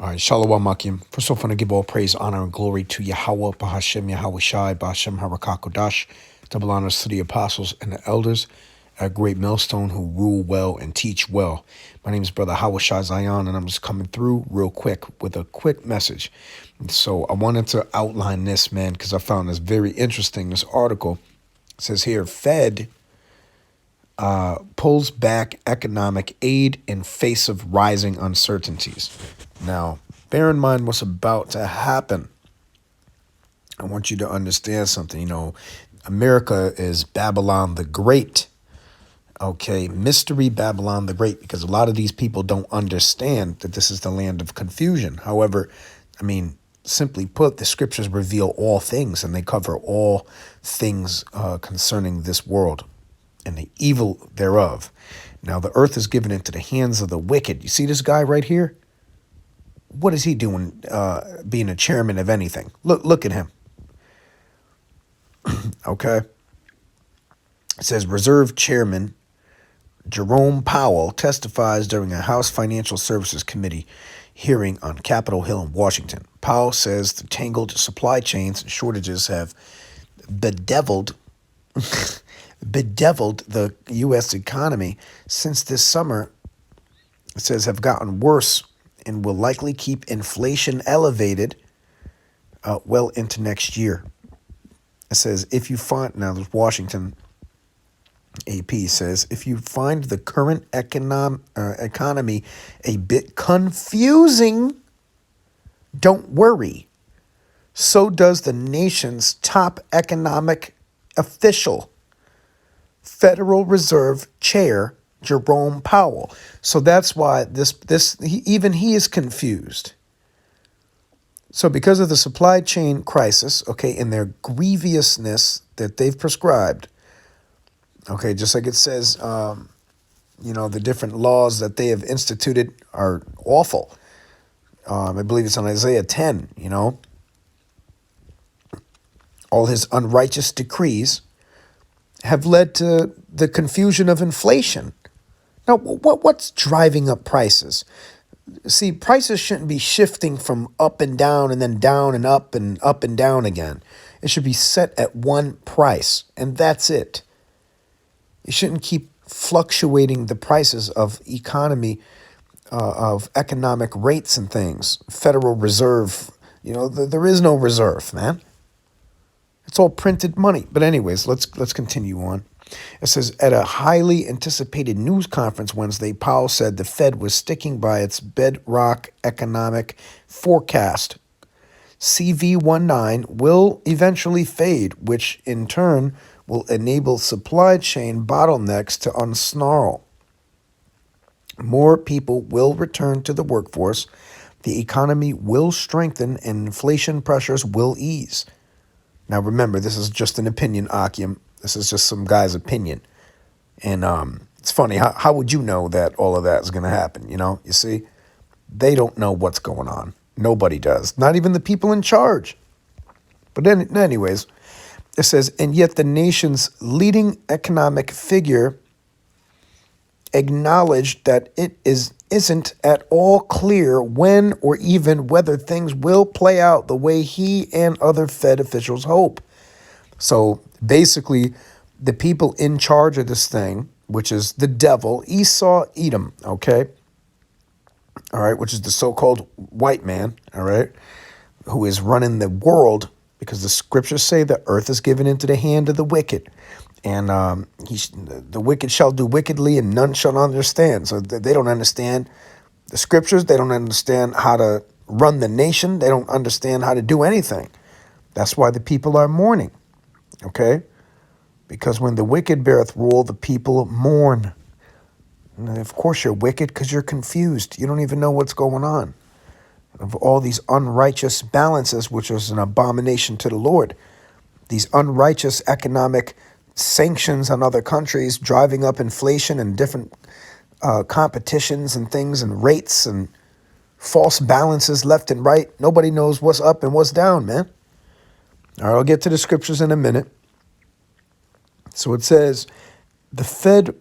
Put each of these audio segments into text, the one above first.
All right, Shalom Akim. First off, I want to give all praise, honor, and glory to Yahweh, Bahashem, Yahweh Shai, Bahashem, Harakakodash. Double honors to the apostles and the elders, a great millstone who rule well and teach well. My name is Brother Hawashai Zion, and I'm just coming through real quick with a quick message. And so I wanted to outline this, man, because I found this very interesting. This article says here, Fed pulls back economic aid in face of rising uncertainties. Now, bear in mind what's about to happen. I want you to understand something. You know, America is Babylon the Great. Okay, mystery Babylon the Great, because a lot of these people don't understand that this is the land of confusion. However, I mean, simply put, the scriptures reveal all things, and they cover all things concerning this world and the evil thereof. Now, the earth is given into the hands of the wicked. You see this guy right here? What is he doing being a chairman of anything? Look at him. Okay. It says Reserve Chairman Jerome Powell testifies during a House Financial Services Committee hearing on Capitol Hill in Washington. Powell says the tangled supply chains and shortages have bedeviled the U.S. economy since this summer. It says have gotten worse and will likely keep inflation elevated well into next year. It says if you find, now there's Washington AP says, if you find the current economy a bit confusing, don't worry. So does the nation's top economic official, Federal Reserve Chair Jerome Powell. So that's why even he is confused. So because of the supply chain crisis, okay, and their grievousness that they've prescribed, okay, just like it says, the different laws that they have instituted are awful. I believe it's on Isaiah 10, all his unrighteous decrees have led to the confusion of inflation. Now, what's driving up prices? See, prices shouldn't be shifting from up and down and then down and up and down again. It should be set at one price, and that's it. You shouldn't keep fluctuating the prices of economic rates and things. Federal Reserve, there is no reserve, man. It's all printed money. But anyways, let's continue on. It says, at a highly anticipated news conference Wednesday, Powell said the Fed was sticking by its bedrock economic forecast. CV19 will eventually fade, which in turn will enable supply chain bottlenecks to unsnarl. More people will return to the workforce, the economy will strengthen, and inflation pressures will ease. Now remember, this is just an opinion, Akim. This is just some guy's opinion. And it's funny, how would you know that all of that is going to happen, You see, they don't know what's going on. Nobody does, not even the people in charge. But then, anyways, it says, and yet the nation's leading economic figure acknowledged that it isn't at all clear when or even whether things will play out the way he and other Fed officials hope. So basically, the people in charge of this thing, which is the devil, Esau, Edom, okay? All right, which is the so-called white man, all right, who is running the world, because the scriptures say the earth is given into the hand of the wicked. And the wicked shall do wickedly and none shall understand. So they don't understand the scriptures. They don't understand how to run the nation. They don't understand how to do anything. That's why the people are mourning, okay? Because when the wicked beareth rule, the people mourn. And of course you're wicked because you're confused. You don't even know what's going on. Of all these unrighteous balances, which is an abomination to the Lord. These unrighteous economic sanctions on other countries, driving up inflation and different competitions and things and rates and false balances left and right. Nobody knows what's up and what's down, man. All right, I'll get to the scriptures in a minute. So it says the Fed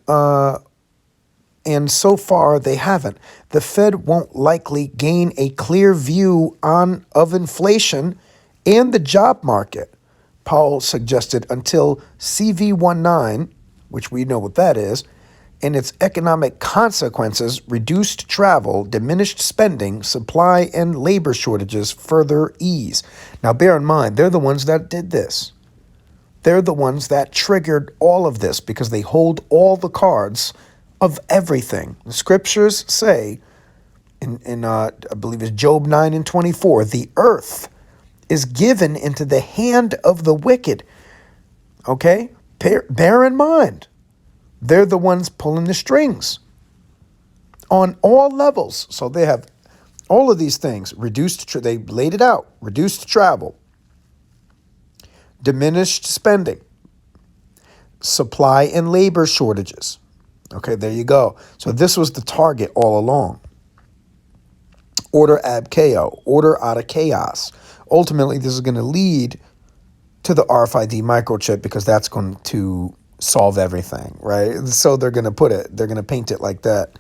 And so far, they haven't. The Fed won't likely gain a clear view of inflation and the job market, Powell suggested, until CV19, which we know what that is, and its economic consequences, reduced travel, diminished spending, supply and labor shortages further ease. Now, bear in mind, they're the ones that did this. They're the ones that triggered all of this because they hold all the cards of everything. The scriptures say, I believe it's Job 9:24, the earth is given into the hand of the wicked. Okay? Bear in mind, they're the ones pulling the strings on all levels. So they have all of these things. They laid it out. Reduced travel, diminished spending, supply and labor shortages. Okay, there you go. So this was the target all along. Order ab chaos, order out of chaos. Ultimately, this is going to lead to the RFID microchip because that's going to solve everything, right? So they're going to paint it like that.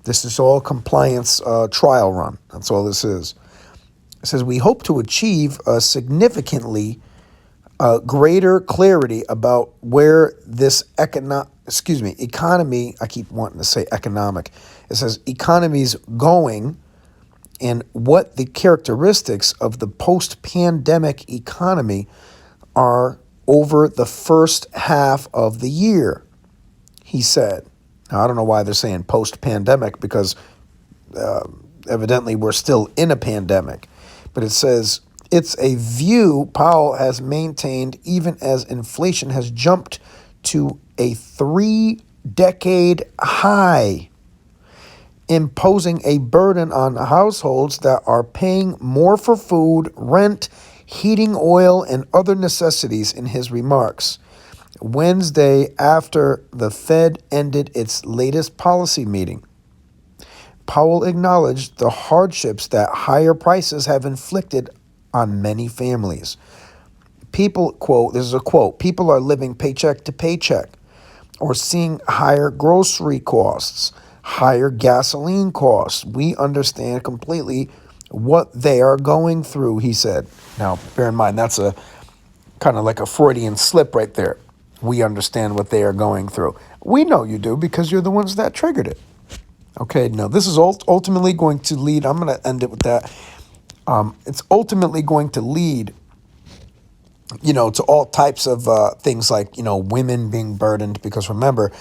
This is all compliance trial run. That's all this is. It says, we hope to achieve a significantly greater clarity about where this economy, I keep wanting to say economic. It says economy's going and what the characteristics of the post-pandemic economy are over the first half of the year, he said. Now, I don't know why they're saying post-pandemic because evidently we're still in a pandemic. But it says, it's a view Powell has maintained even as inflation has jumped to a 3-decade high, imposing a burden on households that are paying more for food, rent, heating oil, and other necessities, in his remarks. Wednesday, after the Fed ended its latest policy meeting, Powell acknowledged the hardships that higher prices have inflicted on many families. People, quote, this is a quote, people are living paycheck to paycheck or seeing higher grocery costs, higher gasoline costs. We understand completely what they are going through, he said. Now, bear in mind, that's a kind of like a Freudian slip right there. We understand what they are going through. We know you do because you're the ones that triggered it. Okay, now this is ultimately going to lead, I'm going to end it with that. It's ultimately going to lead, to all types of things like, women being burdened, because remember,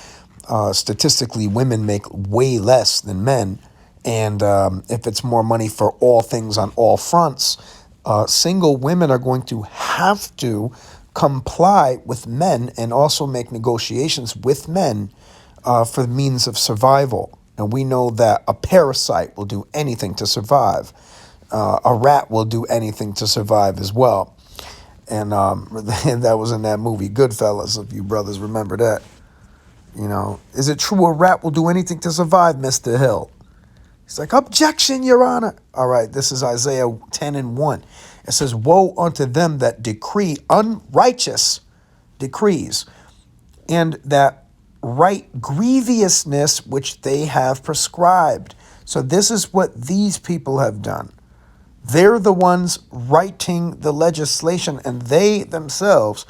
statistically, women make way less than men. And if it's more money for all things on all fronts, single women are going to have to comply with men and also make negotiations with men for the means of survival. And we know that a parasite will do anything to survive. A rat will do anything to survive as well. And that was in that movie Goodfellas, if you brothers remember that. Is it true a rat will do anything to survive, Mr. Hill? He's like, objection, Your Honor. All right, this is Isaiah 10:1. It says, woe unto them that decree unrighteous decrees, and that right grievousness which they have prescribed. So this is what these people have done. They're the ones writing the legislation, and they themselves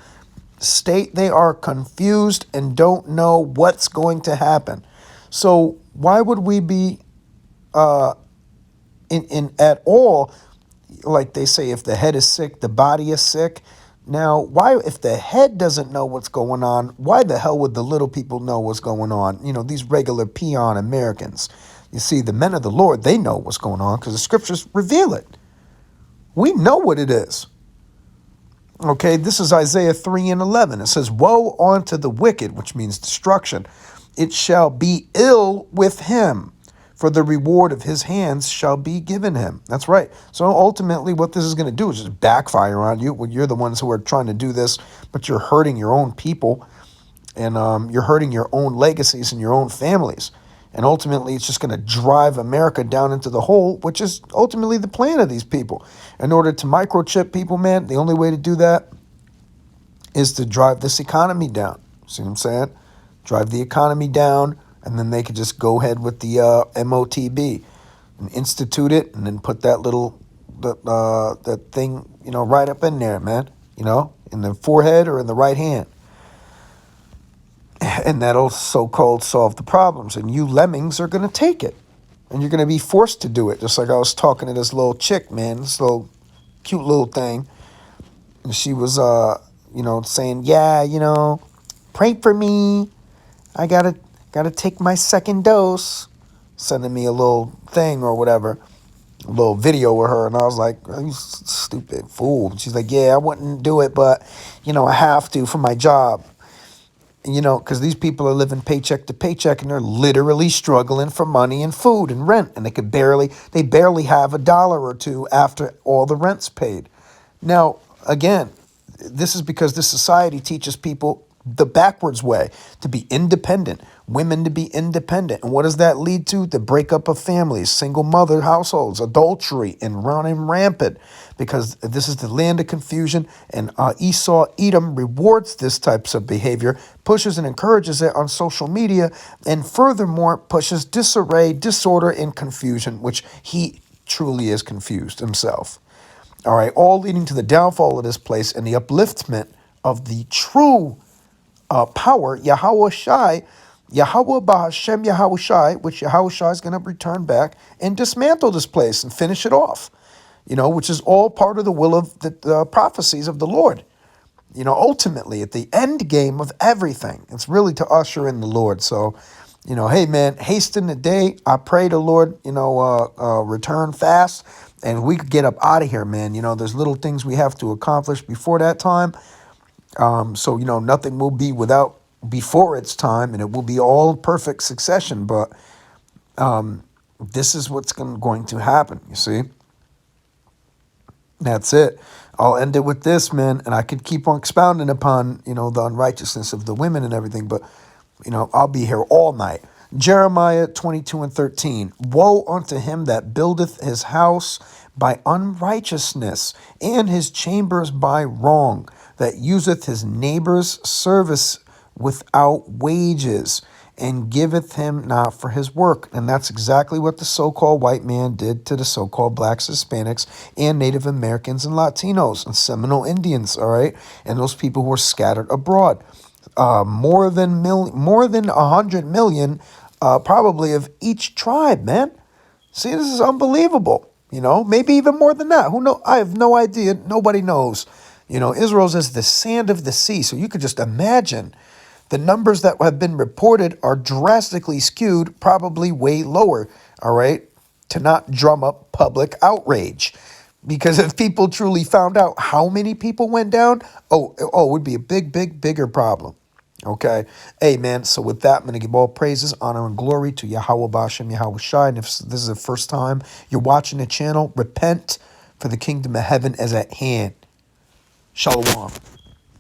state they are confused and don't know what's going to happen. So why would we be in at all, like they say, if the head is sick, the body is sick? Now, why, if the head doesn't know what's going on, why the hell would the little people know what's going on? These regular peon Americans. You see, the men of the Lord, they know what's going on because the scriptures reveal it. We know what it is. Okay, this is Isaiah 3:11. It says, woe unto the wicked, which means destruction. It shall be ill with him, for the reward of his hands shall be given him. That's right. So ultimately what this is going to do is just backfire on you when you're the ones who are trying to do this, but you're hurting your own people, and you're hurting your own legacies and your own families. And ultimately, it's just going to drive America down into the hole, which is ultimately the plan of these people. In order to microchip people, man, the only way to do that is to drive this economy down. See what I'm saying? Drive the economy down And then they could just go ahead with the MOTB and institute it, and then put that little that thing, right up in there, man. In the forehead or in the right hand, and that'll so-called solve the problems. And you lemmings are gonna take it, and you're gonna be forced to do it. Just like I was talking to this little chick, man, this little cute little thing, and she was saying, yeah, pray for me. I gotta take my second dose. Sending me a little thing or whatever, a little video with her, and I was like, oh, you stupid fool. And she's like, yeah, I wouldn't do it, but I have to for my job. And, because these people are living paycheck to paycheck, and they're literally struggling for money and food and rent, and they barely have $1 or $2 after all the rent's paid. Now, again, this is because this society teaches people the backwards way, to be independent, women to be independent. And what does that lead to? The breakup of families, single mother households, adultery, and running rampant, because this is the land of confusion. And Esau, Edom, rewards this types of behavior, pushes and encourages it on social media, and furthermore pushes disarray, disorder, and confusion, which he truly is confused himself. All right, all leading to the downfall of this place and the upliftment of the true power, Yahweh Shai, Yahweh Bahashem Yahweh Shai, which Yahweh Shai is going to return back and dismantle this place and finish it off, which is all part of the will of the prophecies of the Lord. Ultimately, at the end game of everything, it's really to usher in the Lord. So, hey, man, hasten the day. I pray the Lord, return fast, and we could get up out of here, man. There's little things we have to accomplish before that time. So, nothing will be without before its time, and it will be all perfect succession. But this is what's going to happen, you see. That's it. I'll end it with this, man, and I could keep on expounding upon, the unrighteousness of the women and everything, but, I'll be here all night. Jeremiah 22:13. Woe unto him that buildeth his house by unrighteousness, and his chambers by wrong, that useth his neighbor's service without wages, and giveth him not for his work. And that's exactly what the so-called white man did to the so-called blacks, Hispanics, and Native Americans and Latinos and Seminole Indians, all right? And those people who were scattered abroad. More than 100 million, probably, of each tribe, man. See, this is unbelievable. Maybe even more than that. Who knows? I have no idea. Nobody knows. Israel's as the sand of the sea. So you could just imagine the numbers that have been reported are drastically skewed, probably way lower, all right, to not drum up public outrage. Because if people truly found out how many people went down, it would be a bigger problem. Okay. Hey, man. So with that, I'm going to give all praises, honor, and glory to Yahweh Bashem, Yahweh Shai. And if this is the first time you're watching the channel, repent, for the kingdom of heaven is at hand. Shalom.